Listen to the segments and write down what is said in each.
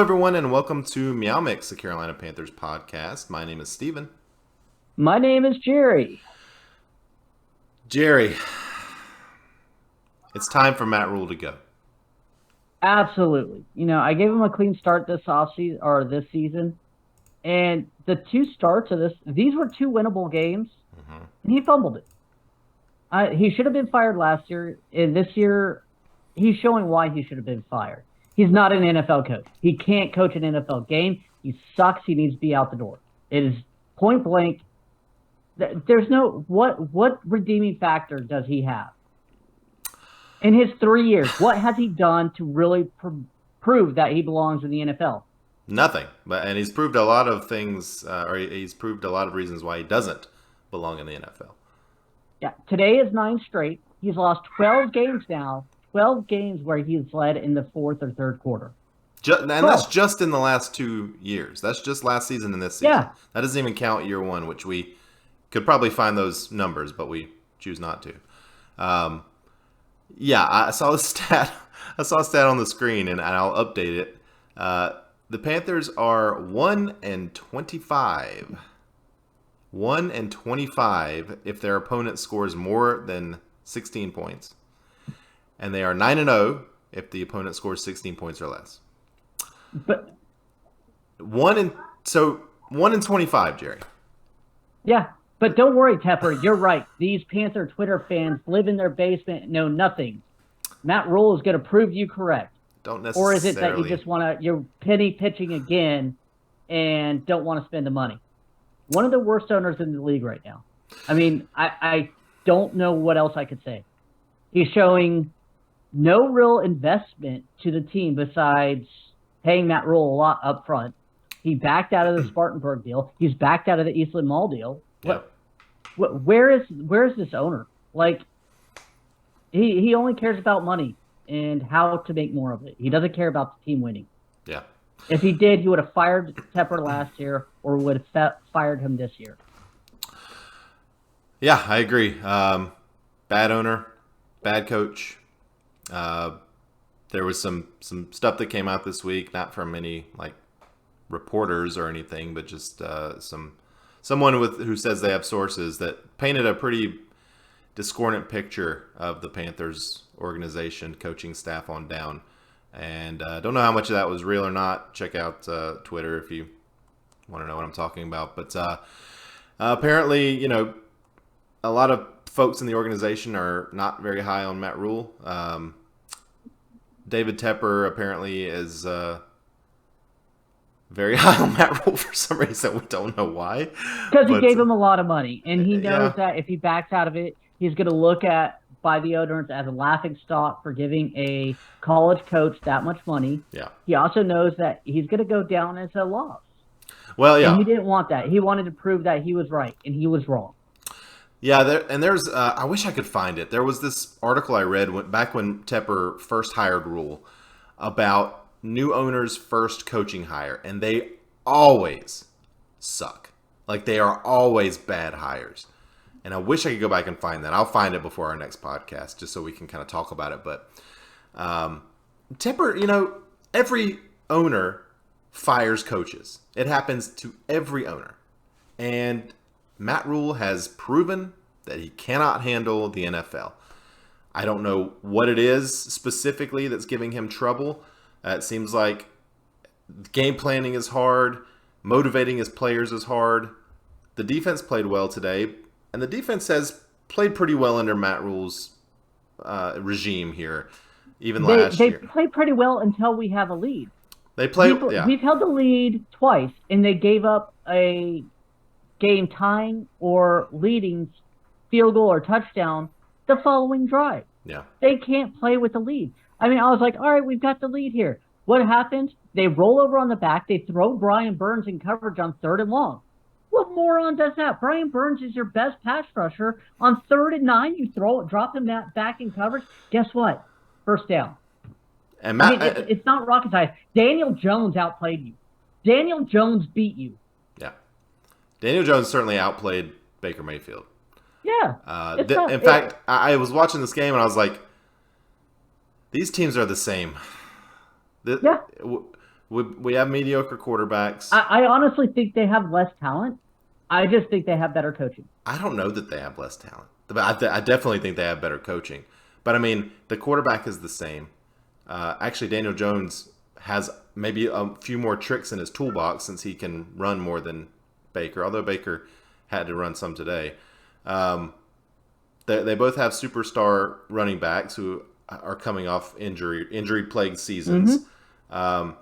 everyone, and welcome to MeowMix, the Carolina Panthers podcast. My name is Steven. My name is Jerry. Jerry, it's time for Matt Rhule to go. Absolutely. I gave him a clean start this offseason or this season. And the two starts of these were two winnable games, and he fumbled it. He should have been fired last year, and this year he's showing why he should have been fired. He's not an NFL coach. He can't coach an NFL game. He sucks. He needs to be out the door. It is point blank. There's no what redeeming factor does he have? In his 3 years, what has he done to really prove that he belongs in the NFL? Nothing. And he's proved a lot of things, or he's proved a lot of reasons why he doesn't belong in the NFL. Yeah, today is 9 straight. He's lost 12 games now. 12 games where he's led in the fourth or third quarter. And that's just in the last 2 years. That's just last season and this season. Yeah. That doesn't even count year one, which we could probably find those numbers, but we choose not to. I saw the stat. I saw a stat on the screen, and I'll update it. The Panthers are 1-25. 1-25 if their opponent scores more than 16 points. And they are 9-0 if the opponent scores 16 points or less. But 1-25, Jerry. Yeah, but don't worry, Tepper. You're right. These Panther Twitter fans live in their basement and know nothing. Matt Rhule is going to prove you correct. Don't necessarily. Or is it that you just you're penny pitching again and don't want to spend the money? One of the worst owners in the league right now. I mean, I don't know what else I could say. He's showing no real investment to the team besides paying Matt Rhule a lot up front. He backed out of the Spartanburg deal. He's backed out of the Eastland Mall deal. Yep. Where is this owner? He only cares about money and how to make more of it. He doesn't care about the team winning. Yeah. If he did, he would have fired Tepper last year or would have fired him this year. Yeah, I agree. Bad owner, bad coach. There was some stuff that came out this week, not from any reporters or anything, but just someone who says they have sources that painted a pretty discordant picture of the Panthers organization, coaching staff on down. And I don't know how much of that was real or not. Check out Twitter if you want to know what I'm talking about. But apparently, a lot of folks in the organization are not very high on Matt Rhule. David Tepper apparently is very high on Matt Rhule for some reason. We don't know why. Because he gave him a lot of money, and he knows that if he backs out of it, he's going to look at by the owners as a laughing stock for giving a college coach that much money. Yeah. He also knows that he's going to go down as a loss. Well, yeah. And he didn't want that. He wanted to prove that he was right, and he was wrong. Yeah, there's I wish I could find it. There was this article I read back when Tepper first hired Rhule about new owners' first coaching hire, and they always suck. They are always bad hires. And I wish I could go back and find that. I'll find it before our next podcast just so we can kind of talk about it. But Tepper, every owner fires coaches. It happens to every owner. And Matt Rhule has proven that he cannot handle the NFL. I don't know what it is specifically that's giving him trouble. It seems like game planning is hard. Motivating his players is hard. The defense played well today. And the defense has played pretty well under Matt Rhule's regime here, even last year. They play pretty well until we have a lead. We've held the lead twice, and they gave up a game tying or leading field goal or touchdown the following drive. Yeah. They can't play with the lead. I mean, I was like, all right, we've got the lead here. What happens? They roll over on the back. They throw Brian Burns in coverage on 3rd and long. What moron does that? Brian Burns is your best pass rusher. On 3rd and 9, you drop him back in coverage. Guess what? First down. And Matt, it's not rocket science. Daniel Jones outplayed you. Daniel Jones beat you. Yeah. Daniel Jones certainly outplayed Baker Mayfield. Yeah. In fact, I was watching this game and I was like, these teams are the same. We have mediocre quarterbacks. I honestly think they have less talent. I just think they have better coaching. I don't know that they have less talent, but I definitely think they have better coaching. But I mean, the quarterback is the same. Actually, Daniel Jones has maybe a few more tricks in his toolbox since he can run more than Baker, although Baker had to run some today. They both have superstar running backs who are coming off injury-plagued seasons. Mm-hmm.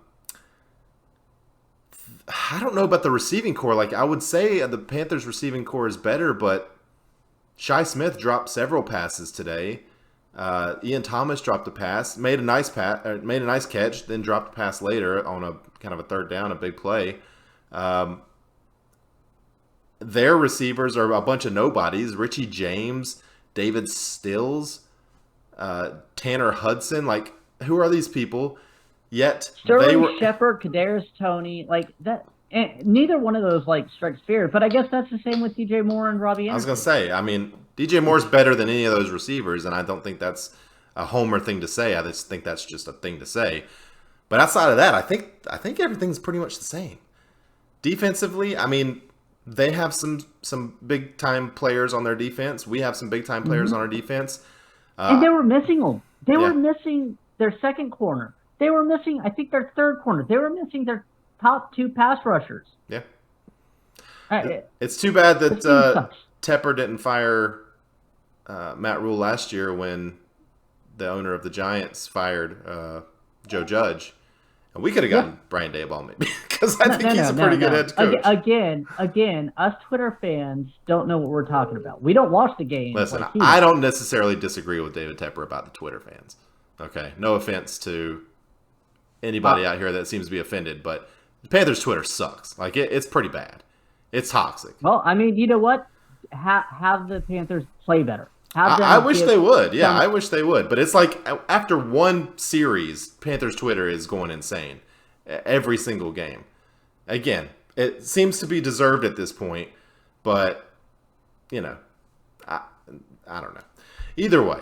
I don't know about the receiving core. Like, I would say the Panthers' receiving core is better, but Shi Smith dropped several passes today. Ian Thomas dropped a pass, made a nice catch, then dropped a pass later on a kind of a third down, a big play. Their receivers are a bunch of nobodies: Richie James, David Stills, Tanner Hudson. Like, who are these people? Yet Sterling Shepard, Kadarius Toney, like that. And neither one of those like strikes fear. But I guess that's the same with DJ Moore and Robbie Anderson. I was gonna say, I mean, DJ Moore's better than any of those receivers, and I don't think that's a homer thing to say. I just think that's just a thing to say. But outside of that, I think everything's pretty much the same. Defensively, I mean, they have some big time players on their defense. We have some big time players on our defense. And they were missing them. They were missing their second corner. They were missing, I think, their third corner. They were missing their top two pass rushers. Yeah. It's too bad that Tepper didn't fire Matt Rhule last year when the owner of the Giants fired Joe Judge. And we could have gotten Brian Daboll maybe because I think he's a pretty good head coach. Again, us Twitter fans don't know what we're talking about. We don't watch the game. Listen, I don't necessarily disagree with David Tepper about the Twitter fans. Okay, no offense to anybody out here that seems to be offended, but the Panthers Twitter sucks. Like, it's pretty bad. It's toxic. Well, I mean, you know what? Have the Panthers play better. I wish they would. Yeah, I wish they would. But it's like after one series, Panthers Twitter is going insane. Every single game. Again, it seems to be deserved at this point, but, you know, I don't know. Either way,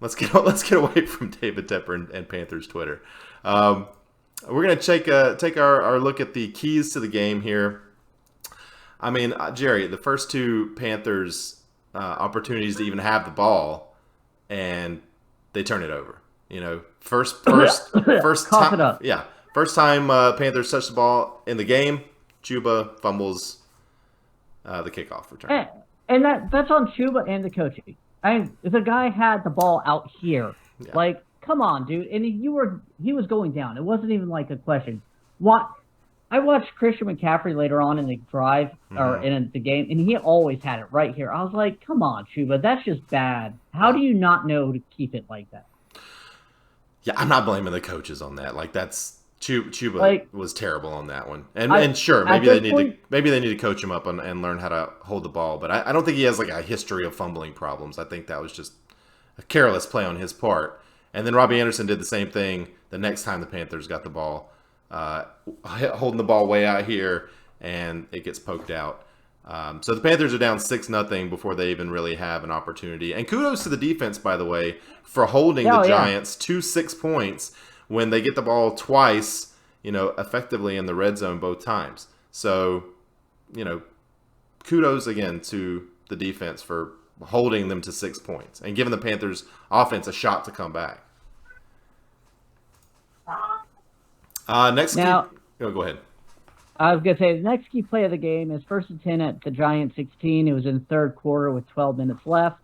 let's get away from David Tepper and Panthers Twitter. We're going to take our look at the keys to the game here. I mean, Jerry, the first two Panthers opportunities to even have the ball, and they turn it over. You know, first time, first time Panthers touch the ball in the game, Chuba fumbles the kickoff return. And that's on Chuba and the coaching. The guy had the ball out here. Yeah. Like, come on, dude. And he was going down. It wasn't even like a question. I watched Christian McCaffrey later on in the drive or in the game, and he always had it right here. I was like, come on, Chuba, that's just bad. How do you not know to keep it like that? Yeah, I'm not blaming the coaches on that. Like, that's Chuba was terrible on that one. And sure, maybe they need to coach him up and learn how to hold the ball. But I don't think he has like a history of fumbling problems. I think that was just a careless play on his part. And then Robbie Anderson did the same thing the next time the Panthers got the ball, holding the ball way out here, and it gets poked out. So the Panthers are down 6-0 before they even really have an opportunity. And kudos to the defense, by the way, for holding the Giants to 6 points when they get the ball twice, you know, effectively in the red zone both times. So, you know, kudos again to the defense for holding them to 6 points and giving the Panthers offense a shot to come back. Go ahead. I was going to say, the next key play of the game is 1st and 10 at the Giants 16. It was in the third quarter with 12 minutes left.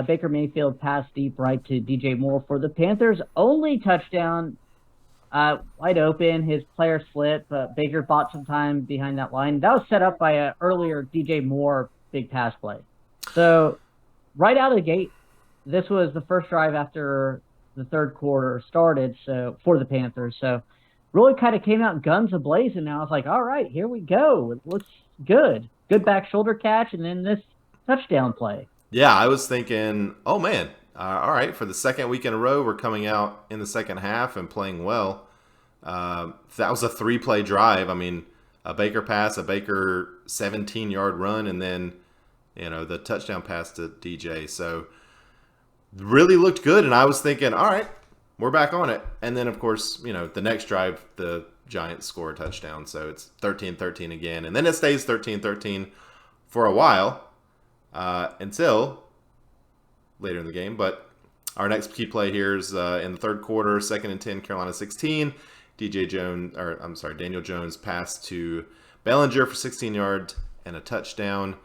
Baker Mayfield passed deep right to DJ Moore for the Panthers' only touchdown. Wide open, his player slipped, but Baker bought some time behind that line. That was set up by an earlier DJ Moore big pass play. So right out of the gate, this was the first drive after the third quarter started for the Panthers. So really kind of came out guns a-blazing. And I was like, all right, here we go. It looks good. Good back shoulder catch, and then this touchdown play. Yeah, I was thinking, oh, man, all right, for the second week in a row, we're coming out in the second half and playing well. That was a 3-play drive. I mean, a Baker pass, a Baker 17-yard run, and then, you know, the touchdown pass to DJ. So really looked good, and I was thinking, all right, we're back on it. And then, of course, you know, the next drive, the Giants score a touchdown. So it's 13-13 again. And then it stays 13-13 for a while until later in the game. But our next key play here is in the third quarter, 2nd and 10, Carolina 16. Daniel Jones passed to Bellinger for 16 yards and a touchdown.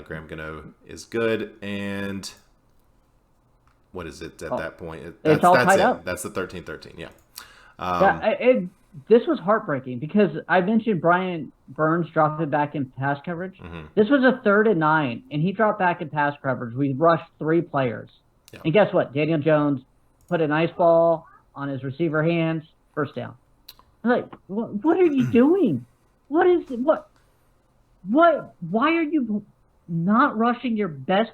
Graham Gano is good. And what is it at that point? It's all tied up. That's the 13-13, yeah. This was heartbreaking because I mentioned Brian Burns dropped it back in pass coverage. Mm-hmm. This was a 3rd and 9, and he dropped back in pass coverage. We rushed 3 players. Yeah. And guess what? Daniel Jones put a nice ball on his receiver hands, first down. I'm like, what are you doing? Why are you not rushing your best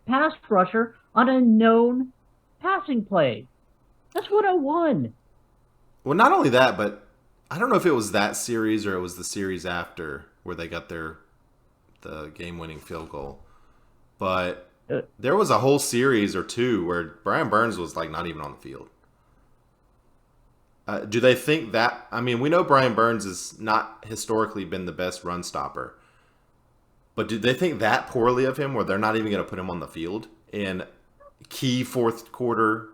pass rusher on a known passing play? That's 101. Well, not only that, but I don't know if it was that series or it was the series after where they got the game-winning field goal. But there was a whole series or two where Brian Burns was like not even on the field. Do they think that? I mean, we know Brian Burns has not historically been the best run stopper. But do they think that poorly of him where they're not even going to put him on the field in key fourth quarter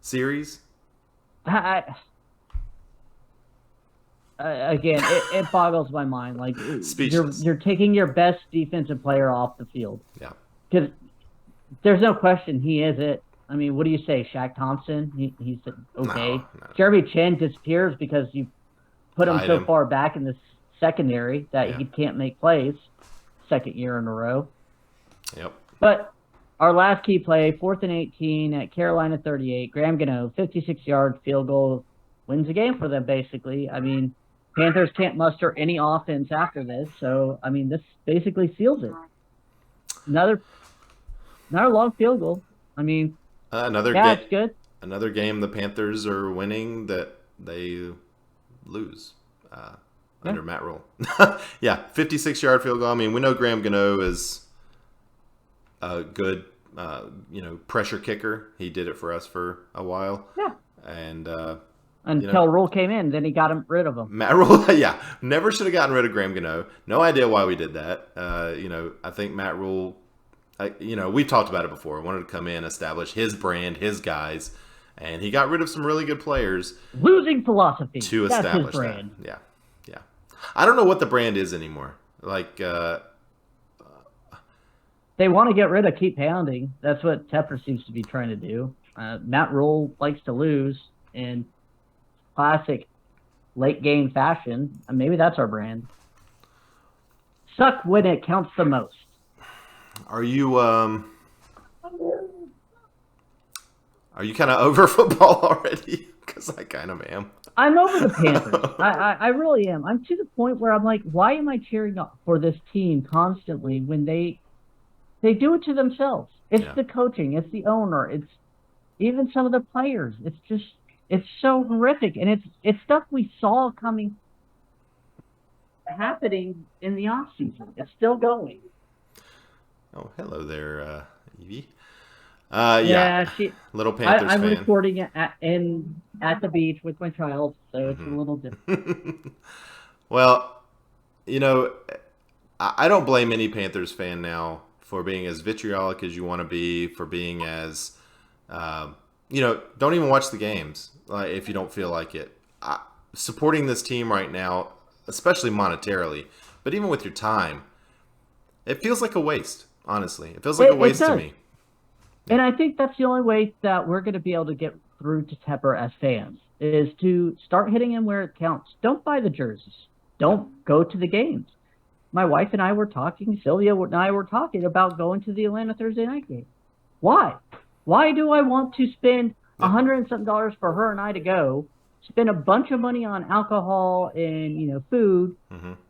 series? Again, it boggles my mind. Like you're taking your best defensive player off the field. Yeah. Because there's no question he is it. I mean, what do you say, Shaq Thompson? He's okay. No. Jeremy Chin disappears because you put him so far back in the secondary that he can't make plays. 2nd year in a row. Yep. But our last key play, 4th and 18 at Carolina 38. Graham Gano, 56-yard field goal, wins the game for them, basically. I mean, Panthers can't muster any offense after this. So, I mean, this basically seals it. Another long field goal. I mean, it's good. Another game the Panthers are winning that they lose under Matt Rhule. 56-yard field goal. I mean, we know Graham Gano is a good, pressure kicker. He did it for us for a while. Yeah. And until Rhule came in, then he got rid of him. Matt Rhule, never should have gotten rid of Graham Gano. No idea why we did that. I think Matt Rhule, we've talked about it before. Wanted to come in, establish his brand, his guys, and he got rid of some really good players. Losing philosophy to establish That's his brand. that. Yeah. I don't know what the brand is anymore. Like, they want to get rid of keep pounding. That's what Tepper seems to be trying to do. Matt Rhule likes to lose in classic late game fashion. And maybe that's our brand. Suck when it counts the most. Are you kind of over football already? Because I kind of am. I'm over the Panthers. I really am. I'm to the point where I'm like, why am I cheering up for this team constantly when they do it to themselves? It's the coaching. It's the owner. It's even some of the players. It's so horrific. And it's stuff we saw happening in the offseason. It's still going. Oh, hello there, Evie. Little Panthers I'm fan. recording it at the beach with my child, so it's a little different. Well, I don't blame any Panthers fan now for being as vitriolic as you want to be, for being as, don't even watch the games if you don't feel like it. Supporting this team right now, especially monetarily, but even with your time, it feels like a waste, honestly. It feels like a waste to me. And I think that's the only way that we're going to be able to get through to Tepper as fans, is to start hitting him where it counts. Don't buy the jerseys. Don't go to the games. My wife and I were talking, Sylvia and I were talking about going to the Atlanta Thursday night game. Why? Why do I want to spend $100 and something for her and I to go, spend a bunch of money on alcohol and, food,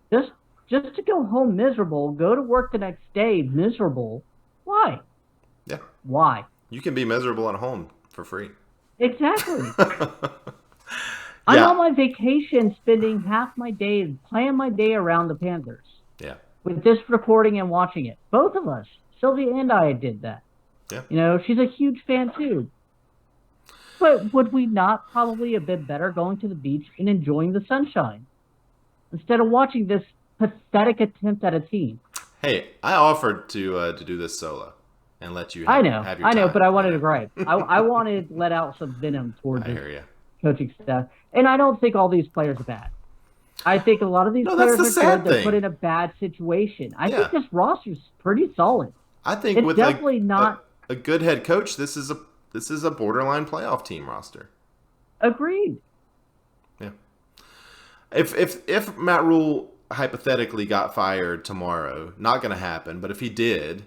just to go home miserable, go to work the next day miserable? Why? Yeah. Why? You can be miserable at home for free. Exactly. I'm on my vacation spending half my day, planning my day around the Panthers. Yeah. With this recording and watching it. Both of us. Sylvia and I did that. Yeah. She's a huge fan too. But would we not probably have been better going to the beach and enjoying the sunshine instead of watching this pathetic attempt at a team? Hey, I offered to do this solo and let you I know, have your time. but I wanted to gripe. I wanted to let out some venom towards I his hear you. coaching staff, and I don't think all these players are bad. I think a lot of these players are good. They're put in a bad situation. I think this roster's pretty solid. I think it's with definitely not a good head coach, this is a borderline playoff team roster. Agreed. Yeah. If Matt Rhule hypothetically got fired tomorrow, not going to happen, but if he did,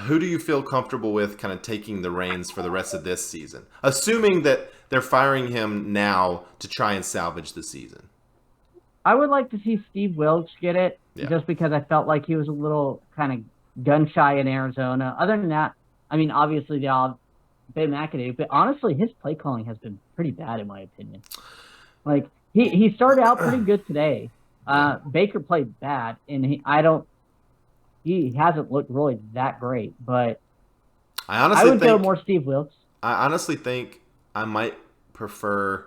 who do you feel comfortable with kind of taking the reins for the rest of this season? Assuming that they're firing him now to try and salvage the season. I would like to see Steve Wilkes get it, just because I felt like he was a little kind of gun-shy in Arizona. Other than that, I mean, obviously they all Ben McAdoo, but honestly, his play calling has been pretty bad in my opinion. Like, he started out pretty good today. Baker played bad, and he hasn't looked really that great, but I would go more Steve Wilkes. I honestly think I might prefer.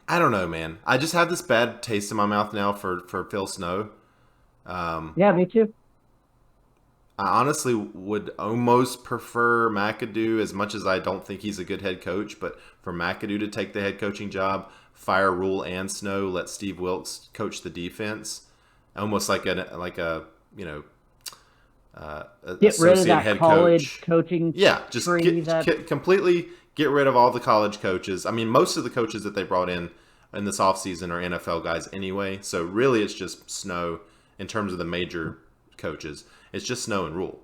I don't know, man. I just have this bad taste in my mouth now for Phil Snow. Yeah, me too. I honestly would almost prefer McAdoo, as much as I don't think he's a good head coach, but for McAdoo to take the head coaching job, fire Rhule and Snow, let Steve Wilkes coach the defense, almost like a get rid of that college coaching. Yeah, just completely get rid of all the college coaches. I mean, most of the coaches that they brought in this offseason are NFL guys anyway, so really it's just Snow in terms of the major coaches. It's just Snow and Rhule.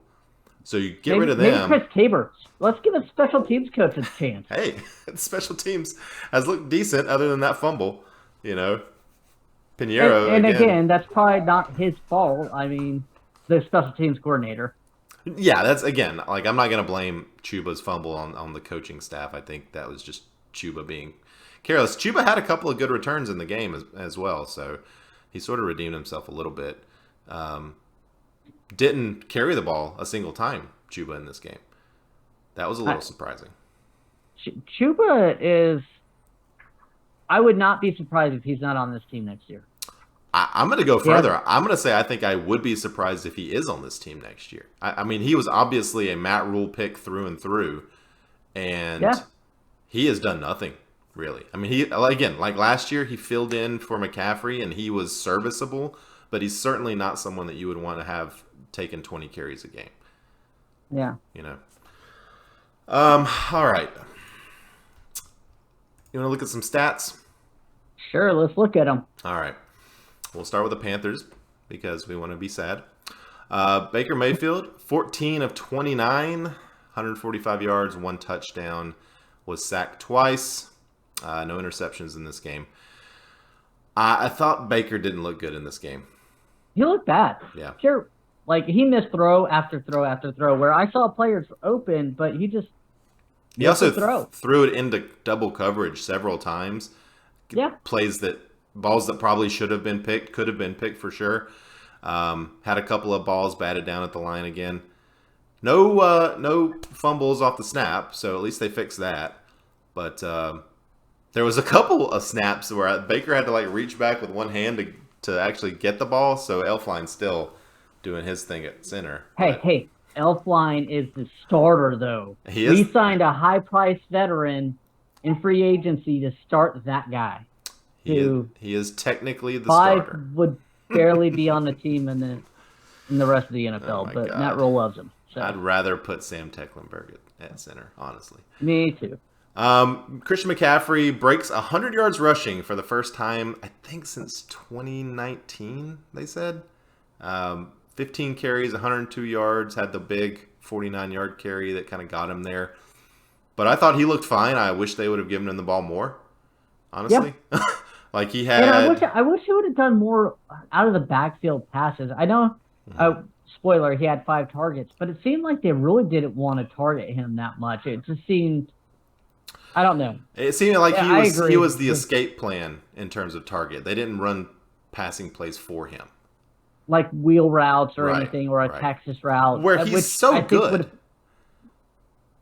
So you get rid of them. Maybe Chris Tabor. Let's give a special teams coach a chance. Hey, special teams has looked decent other than that fumble, Pinheiro. And again, that's probably not his fault. I mean, the special teams coordinator. Yeah, that's, again, like, I'm not going to blame Chuba's fumble on the coaching staff. I think that was just Chuba being careless. Chuba had a couple of good returns in the game as well, so he sort of redeemed himself a little bit. Didn't carry the ball a single time, Chuba, in this game. That was a little surprising. Chuba is... I would not be surprised if he's not on this team next year. I'm going to go further. Yeah. I'm going to say I think I would be surprised if he is on this team next year. I mean, he was obviously a Matt Rhule pick through and through, and he has done nothing, really. I mean, like last year, he filled in for McCaffrey, and he was serviceable, but he's certainly not someone that you would want to have taken 20 carries a game. Yeah. All right. You want to look at some stats? Sure, let's look at them. All right. We'll start with the Panthers because we want to be sad. Baker Mayfield, 14 of 29, 145 yards, 1 touchdown, was sacked twice. No interceptions in this game. I thought Baker didn't look good in this game. He looked bad. Yeah. Sure. Like, he missed throw after throw after throw where I saw players open, but he just He also threw it into double coverage several times. Yeah. Balls that probably should have been picked, could have been picked for sure. Had a couple of balls batted down at the line again. No fumbles off the snap, so at least they fixed that. But there was a couple of snaps where Baker had to reach back with one hand to actually get the ball, so Elfline's still doing his thing at center. Hey, Elfline is the starter, though. We signed a high-priced veteran in free agency to start that guy. He is technically the starter. 5 would barely be on the team in the rest of the NFL, but God. Matt Rhule loves him. So. I'd rather put Sam Tecklenburg at center, honestly. Me too. Christian McCaffrey breaks 100 yards rushing for the first time, I think, since 2019, they said. 15 carries, 102 yards, had the big 49-yard carry that kind of got him there. But I thought he looked fine. I wish they would have given him the ball more, honestly. Yeah. He had... And I wish he would have done more out of the backfield passes. I know, spoiler, he had 5 targets, but it seemed like they really didn't want to target him that much. It just seemed... I don't know. It seemed like he was the escape plan in terms of target. They didn't run passing plays for him. Like wheel routes or anything, or a Texas route. Where he's so good.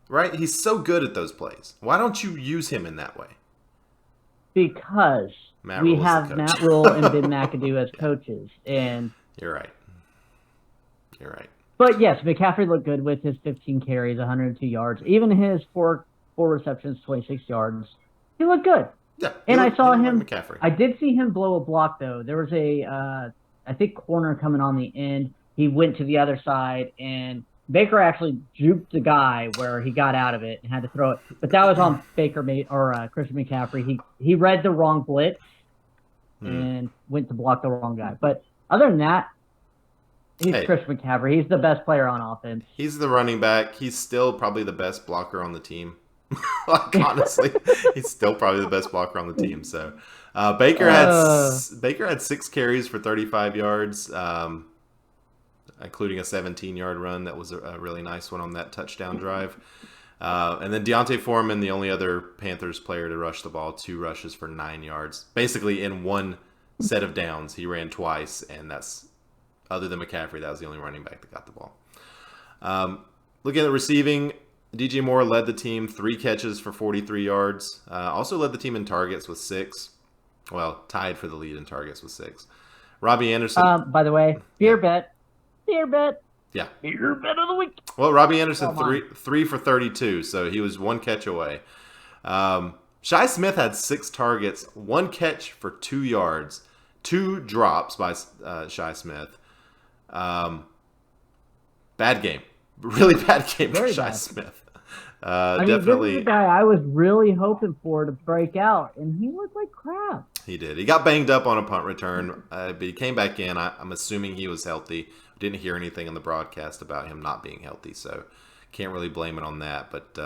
right? He's so good at those plays. Why don't you use him in that way? Because Matt we Rhule is the have coach. Matt Rhule and Ben McAdoo as coaches. And You're right. You're right. But yes, McCaffrey looked good with his 15 carries, 102 yards. Even his four receptions, 26 yards. He looked good. Yeah. And I saw him. Like McCaffrey. I did see him blow a block though. There was I think corner coming on the end. He went to the other side, and Baker actually juked the guy where he got out of it and had to throw it. But that was on Christian McCaffrey. He read the wrong blitz and went to block the wrong guy. But other than that, he's Christian McCaffrey. He's the best player on offense. He's the running back. He's still probably the best blocker on the team. Like, honestly, he's still probably the best blocker on the team. So Baker had 6 carries for 35 yards, including a 17-yard run. That was a really nice one on that touchdown drive. And then Deontay Foreman, the only other Panthers player to rush the ball, 2 rushes for 9 yards. Basically, in one set of downs, he ran twice, and that's, other than McCaffrey, that was the only running back that got the ball. Looking at the receiving, DJ Moore led the team, 3 catches for 43 yards. Also led the team in targets with 6. Well, tied for the lead in targets with 6. Robbie Anderson. By the way, beer bet. Yeah. Beer bet of the week. Well, Robbie Anderson, 3 for 32, so he was 1 catch away. Shi Smith had 6 targets, 1 catch for 2 yards, 2 drops by Shi Smith. Bad game. Really bad game for Shi Smith. Definitely. This is the guy I was really hoping for to break out, and he looked like crap. He did. He got banged up on a punt return, but he came back in. I'm assuming he was healthy. Didn't hear anything on the broadcast about him not being healthy, so can't really blame it on that. But,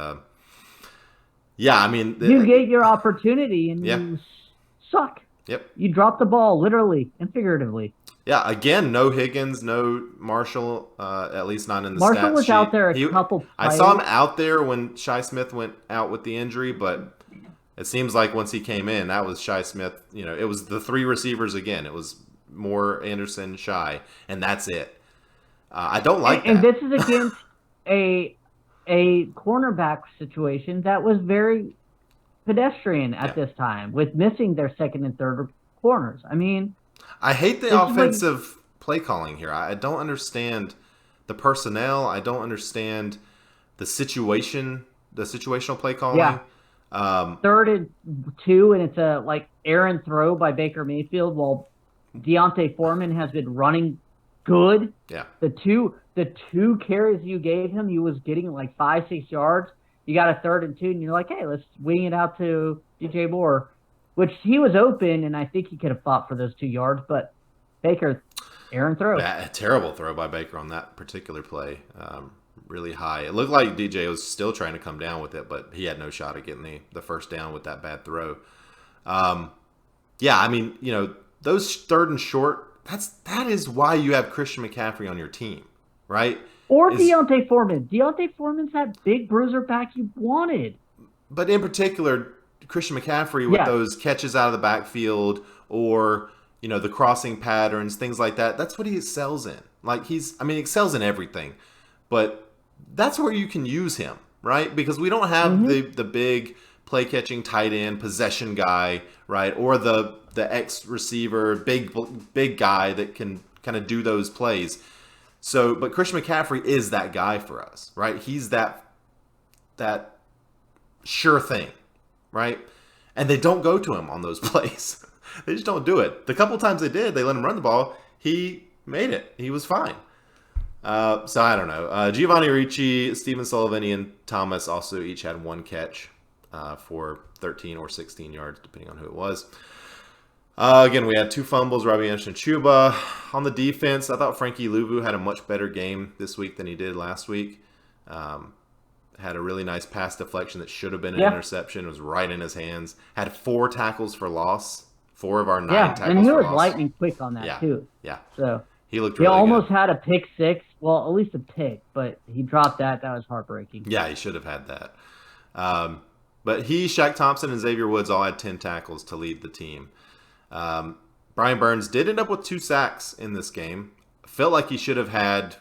yeah, I mean... You get your opportunity, and you suck. Yep. You drop the ball, literally and figuratively. Yeah, again, no Higgins, no Marshall, at least not in the stats Marshall was sheet. out there a couple plays. I saw him out there when Shi Smith went out with the injury, but it seems like once he came in, that was Shi Smith. You know, it was the 3 receivers again. It was Moore, Anderson, Shi, and that's it. I don't like that. And this is against a cornerback situation that was very pedestrian at this time, with missing their second and third corners. I mean... I hate the offensive play calling here. I don't understand the personnel. I don't understand the situational play calling. Yeah. 3rd and 2, and it's a errant throw by Baker Mayfield while Deontay Foreman has been running good. Yeah. The two carries you gave him, he was getting 5-6 yards. You got a 3rd and 2, and you're like, hey, let's wing it out to DJ Moore. Which he was open, and I think he could have fought for those 2 yards, but Baker, errant throw. Terrible throw by Baker on that particular play. Really high. It looked like DJ was still trying to come down with it, but he had no shot at getting the first down with that bad throw. Yeah, I mean, those 3rd and short, that is why you have Christian McCaffrey on your team, right? Or Deontay Foreman. Deontay Foreman's that big bruiser back you wanted. But in particular... Christian McCaffrey with those catches out of the backfield or, the crossing patterns, things like that. That's what he excels in. He excels in everything. But that's where you can use him, right? Because we don't have the big play-catching tight end possession guy, right? Or the ex-receiver, big guy that can kind of do those plays. So, but Christian McCaffrey is that guy for us, right? He's that sure thing. Right? And they don't go to him on those plays. They just don't do it. The couple times they did, they let him run the ball. He made it. He was fine. So I don't know. Giovanni Ricci, Stephen Sullivan, Ian Thomas also each had 1 catch for 13 or 16 yards, depending on who it was. Again, we had 2 fumbles, Robbie Anderson, Chuba. On the defense, I thought Frankie Louvu had a much better game this week than he did last week. Had a really nice pass deflection that should have been an interception. It was right in his hands. Had 4 tackles for loss. 4 of our 9 tackles for loss. And he was lightning quick on that too. Yeah. So he looked really good. He almost had a pick 6. Well, at least a pick, but he dropped that. That was heartbreaking. Yeah, he should have had that. But he, Shaq Thompson, and Xavier Woods all had 10 tackles to lead the team. Brian Burns did end up with 2 sacks in this game. Felt like he should have had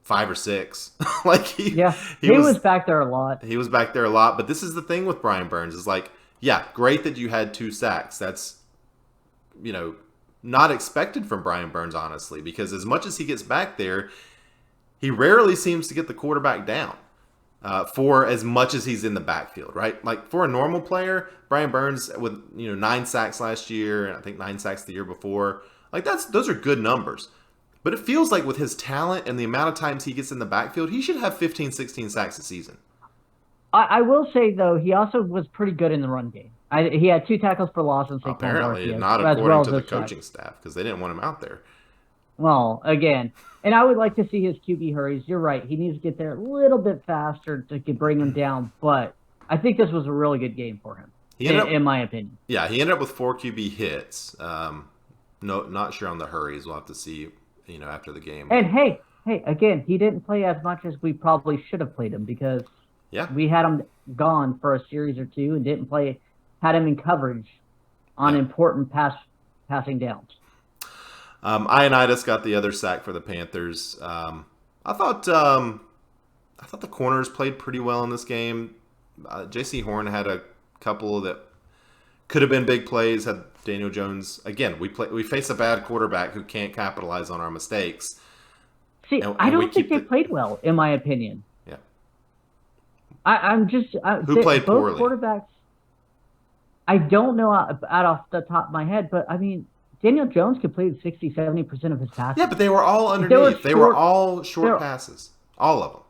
5 or 6. Like he was back there a lot. He was back there a lot. But this is the thing with Brian Burns is like, yeah, great that you had 2 sacks. That's, not expected from Brian Burns, honestly, because as much as he gets back there, he rarely seems to get the quarterback down for as much as he's in the backfield, right? Like for a normal player, Brian Burns with 9 sacks last year, and I think 9 sacks the year before, like those are good numbers. But it feels like with his talent and the amount of times he gets in the backfield, he should have 15, 16 sacks a season. I will say, though, he also was pretty good in the run game. He had 2 tackles for loss and Saquon apparently Barkley, not according to the coaching staff, because they didn't want him out there. Well, again, and I would like to see his QB hurries. You're right. He needs to get there a little bit faster to bring him down, but I think this was a really good game for him, in my opinion. Yeah, he ended up with 4 QB hits. Not sure on the hurries. We'll have to see, after the game. And hey, again, he didn't play as much as we probably should have played him because we had him gone for a series or 2 and didn't play. Had him in coverage on important passing downs. Ioannidis got the other sack for the Panthers. I thought the corners played pretty well in this game. J.C. Horn had a couple that could have been big plays. Had Daniel Jones again. We face a bad quarterback who can't capitalize on our mistakes. See, I don't think they played well, in my opinion. Yeah. I'm just who played both poorly? Quarterbacks. I don't know out off the top of my head, but I mean, Daniel Jones completed 60-70% of his passes. Yeah, but they were all underneath. They were all short passes. All of them.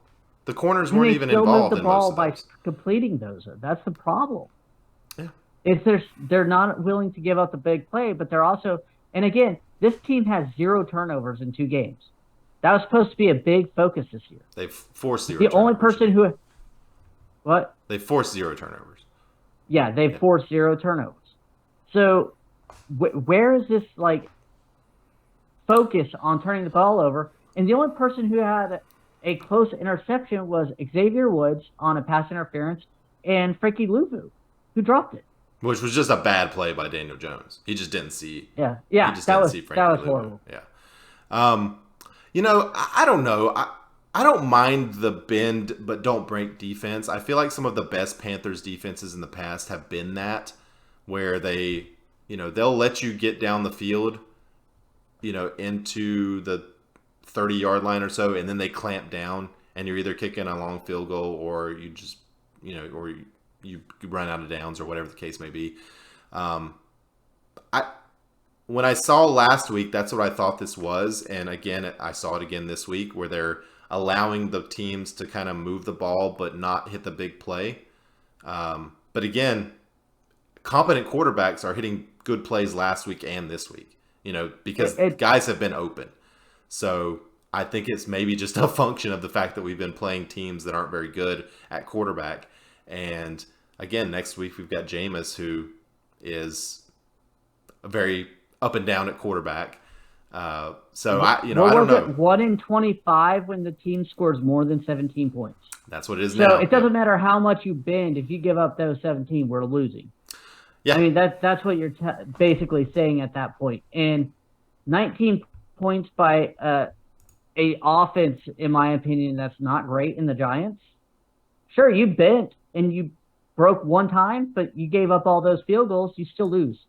The corners weren't even involved in most of those. By completing those. That's the problem. Yeah. They're not willing to give up the big play, but they're also, and again, this team has 0 turnovers in 2 games. That was supposed to be a big focus this year. They've forced 0 turnovers. The only person who... What? They forced 0 turnovers. Yeah, they forced 0 turnovers. So where is this focus on turning the ball over? And the only person who had a close interception was Xavier Woods on a pass interference and Frankie Louvu, who dropped it. Which was just a bad play by Daniel Jones. He just didn't see. Yeah. He just didn't see Frankie Louvu. Horrible. Yeah. I don't know. I don't mind the bend but don't break defense. I feel like some of the best Panthers defenses in the past have been that, where they, they'll let you get down the field, into the 30-yard line or so, and then they clamp down, and you're either kicking a long field goal or you just, or you run out of downs or whatever the case may be. When I saw last week, that's what I thought this was, and again, I saw it again this week, where they're allowing the teams to kind of move the ball but not hit the big play. But again, competent quarterbacks are hitting good plays last week and this week, because guys have been open. So I think it's maybe just a function of the fact that we've been playing teams that aren't very good at quarterback. And again, next week we've got Jameis, who is very up and down at quarterback. I don't know. 1 in 25 when the team scores more than 17 points. That's what it is now. So it doesn't matter how much you bend. If you give up those 17, we're losing. Yeah. I mean, that's what you're basically saying at that point. And 19 points by a offense, in my opinion, that's not great in the Giants. Sure, you bent and you broke one time, but you gave up all those field goals, you still lose.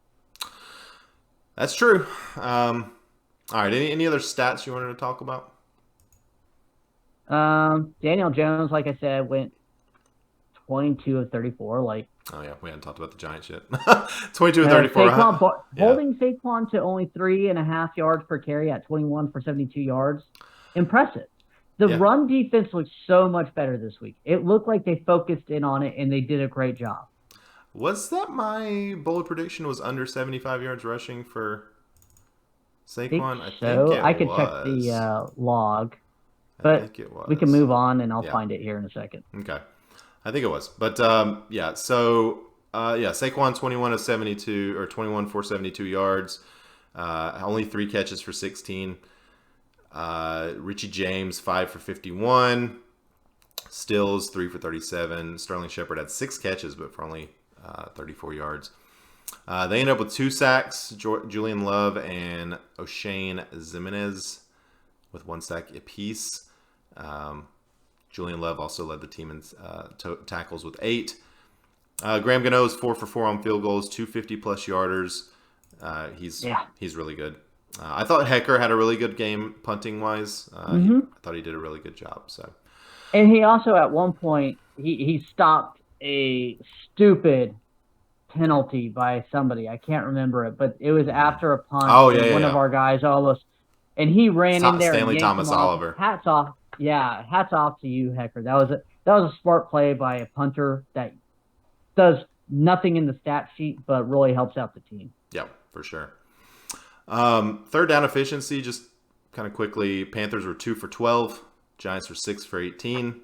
That's true. All right, any other stats you wanted to talk about? Daniel Jones, like I said, went 22 of 34. Oh, yeah, we hadn't talked about the Giants yet. 22 of 34. Holding Saquon to only 3.5 yards per carry at 21 for 72 yards. Impressive. The run defense looked so much better this week. It looked like they focused in on it, and they did a great job. Was that my bold prediction was under 75 yards rushing for Saquon? I think it I could check the log, but we can move on, and I'll find it here in a second. Okay. I think it was. But, Saquon 21 of 72, or 21 for 72 yards. Only 3 catches for 16. Richie James, 5 for 51. Stills, 3 for 37. Sterling Shepard had 6 catches, but for only 34 yards. They ended up with 2 sacks, Julian Love and O'Shane Zimenez with 1 sack apiece. Julian Love also led the team in tackles with 8. Graham Gano is 4 for 4 on field goals, 250-plus yarders. He's really good. I thought Hecker had a really good game punting-wise. I thought he did a really good job. And he also, at one point, he stopped a stupid penalty by somebody. I can't remember it, but it was after a punt. One of our guys almost, and he ran in there. Stanley and Thomas Oliver. Hats off. Yeah, hats off to you, Hecker. That was a smart play by a punter that does nothing in the stat sheet, but really helps out the team. Yeah, for sure. Third down efficiency, just kind of quickly, Panthers were 2 for 12. Giants were 6 for 18.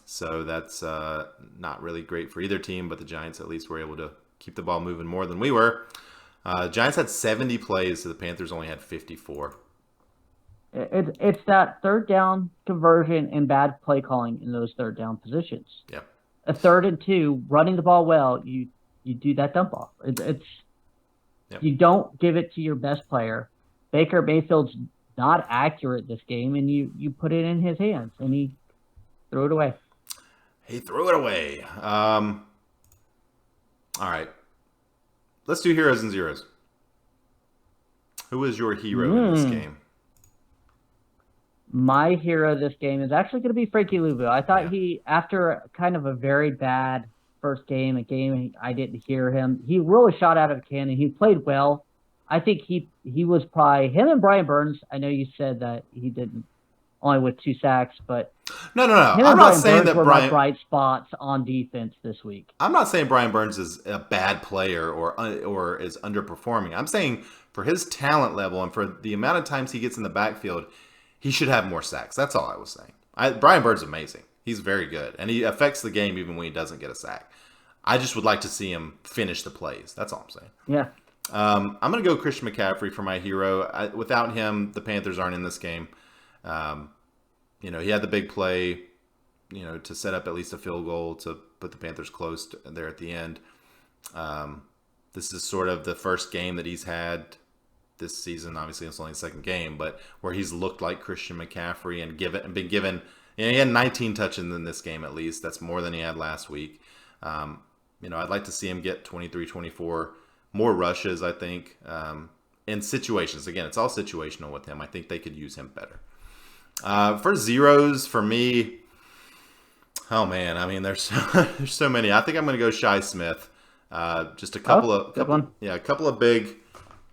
So that's not really great for either team, but the Giants at least were able to keep the ball moving more than we were. Giants had 70 plays, so the Panthers only had 54. It's that third down conversion and bad play calling in those third down positions. Yep. A 3rd and 2, running the ball well, you do that dump off. You don't give it to your best player. Baker Mayfield's not accurate this game, and you put it in his hands, and he threw it away. All right. Let's do heroes and zeros. Who is your hero in this game? My hero this game is actually going to be Frankie Louisville. I thought he, after kind of a very bad first game, a game I didn't hear him, he really shot out of a cannon. He played well. I think he was probably, him and Brian Burns, I know you said that he didn't, only with 2 sacks, but no. I'm not saying that Brian were bright spots on defense this week. I'm not saying Brian Burns is a bad player or is underperforming. I'm saying for his talent level and for the amount of times he gets in the backfield, he should have more sacks. That's all I was saying. Brian Burns is amazing. He's very good, and he affects the game even when he doesn't get a sack. I just would like to see him finish the plays. That's all I'm saying. Yeah. I'm going to go Christian McCaffrey for my hero. Without him, the Panthers aren't in this game. He had the big play, to set up at least a field goal to put the Panthers close there at the end. This is sort of the first game that he's had this season. Obviously, it's only the second game, but where he's looked like Christian McCaffrey and been given. He had 19 touches in this game at least. That's more than he had last week. I'd like to see him get 23, 24 more rushes, I think, in situations. Again, it's all situational with him. I think they could use him better. For zeros, for me, oh man, I mean, there's so many. I think I'm going to go Shi Smith. Just a couple of big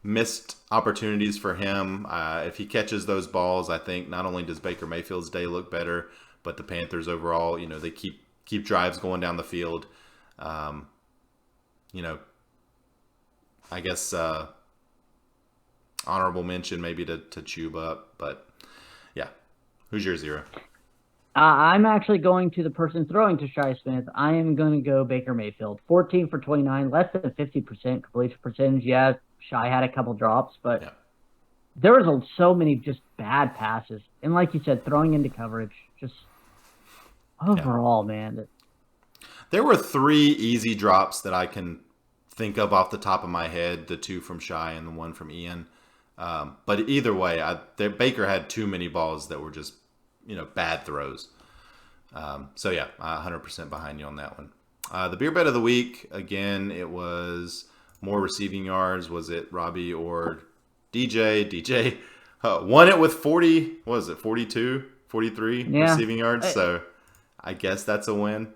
missed opportunities for him. If he catches those balls, I think not only does Baker Mayfield's day look better, but the Panthers overall, they keep drives going down the field. I guess honorable mention maybe to Chuba, but yeah. Who's your zero? I'm actually going to the person throwing to Shi Smith. I am going to go Baker Mayfield. 14 for 29, less than 50% completion percentage. Yeah, Shi had a couple drops, but there was so many just bad passes. And like you said, throwing into coverage, just overall, man. There were 3 easy drops that I can think of off the top of my head, the 2 from Shi and the 1 from Ian. But either way, Baker had too many balls that were just, bad throws. 100% behind you on that one. The beer bet of the week, again, it was more receiving yards. Was it Robbie or DJ? DJ won it with 40, what was it, 42, 43 receiving yards. So I guess that's a win.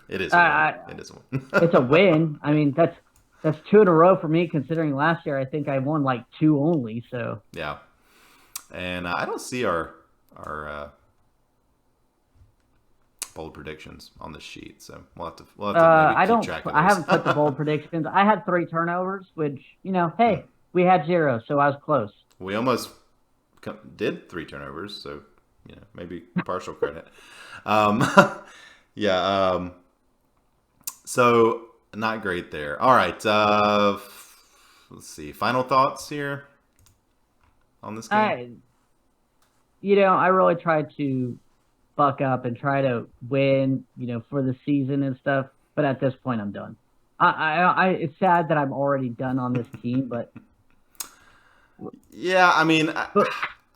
It is a win. It is a win. It's a win. I mean, that's 2 in a row for me, considering last year I think I won like 2 only. So yeah, and I don't see our bold predictions on the sheet, so we'll have to maybe keep track of those. I haven't put the bold predictions. I had 3 turnovers, which hey, we had 0, so I was close. We almost did 3 turnovers, so maybe partial credit. So not great there. All right. Let's see. Final thoughts here on this game? I really tried to buck up and try to win, for the season and stuff. But at this point, I'm done. It's sad that I'm already done on this team, but yeah, I mean,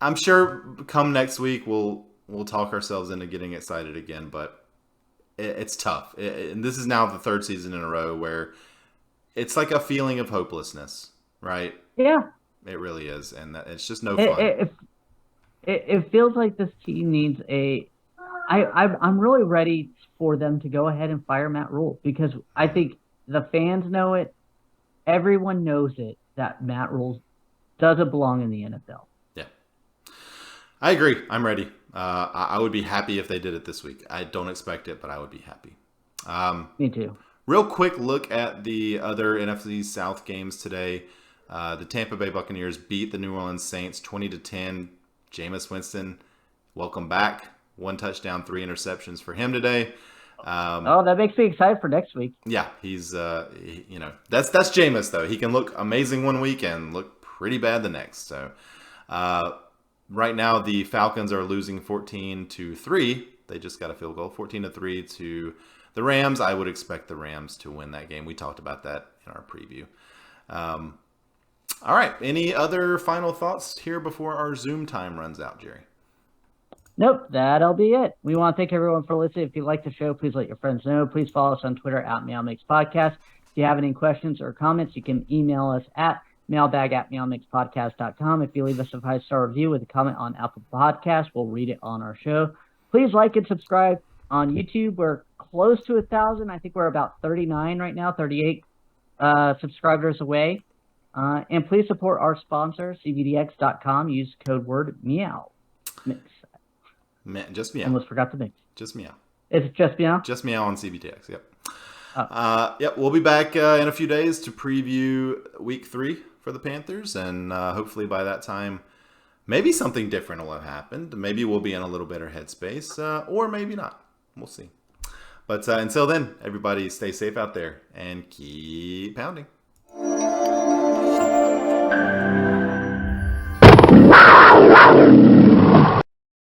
I'm sure come next week we'll we'll talk ourselves into getting excited again, but it's tough. And this is now the third season in a row where it's like a feeling of hopelessness, right? Yeah. It really is, and it's just no It, fun. it feels like this team needs I'm really ready for them to go ahead and fire Matt Rhule, because I think the fans know it. Everyone knows it, that Matt Rhule doesn't belong in the NFL. Yeah. I agree. I'm ready. I would be happy if they did it this week. I don't expect it, but I would be happy. Me too. Real quick look at the other NFC South games today. The Tampa Bay Buccaneers beat the New Orleans Saints 20-10. Jameis Winston, welcome back. 1 touchdown, 3 interceptions for him today. That makes me excited for next week. Yeah, he's that's Jameis though. He can look amazing one week and look pretty bad the next. So right now the Falcons are losing 14-3. They just got a field goal, 14-3 to the Rams. I would expect the Rams to win that game. We talked about that in our preview. All right. Any other final thoughts here before our Zoom time runs out, Jerry? Nope, that'll be it. We want to thank everyone for listening. If you like the show, please let your friends know. Please follow us on Twitter at MeowMix Podcast. If you have any questions or comments, you can email us at mailbag@meowmixpodcast.com. If you leave us a 5-star review with a comment on Apple Podcasts, we'll read it on our show. Please like and subscribe on YouTube. We're close to 1,000. I think we're about 39 right now, 38 subscribers away. And please support our sponsor, CBDX.com. Use code word MEOW. Just meow. Almost forgot the mix. Just meow. It's just meow? Just meow on CBTX, yep. Oh. Yep, we'll be back in a few days to preview week 3 for the Panthers, and hopefully by that time, maybe something different will have happened. Maybe we'll be in a little better headspace, or maybe not. We'll see. But until then, everybody stay safe out there and keep pounding.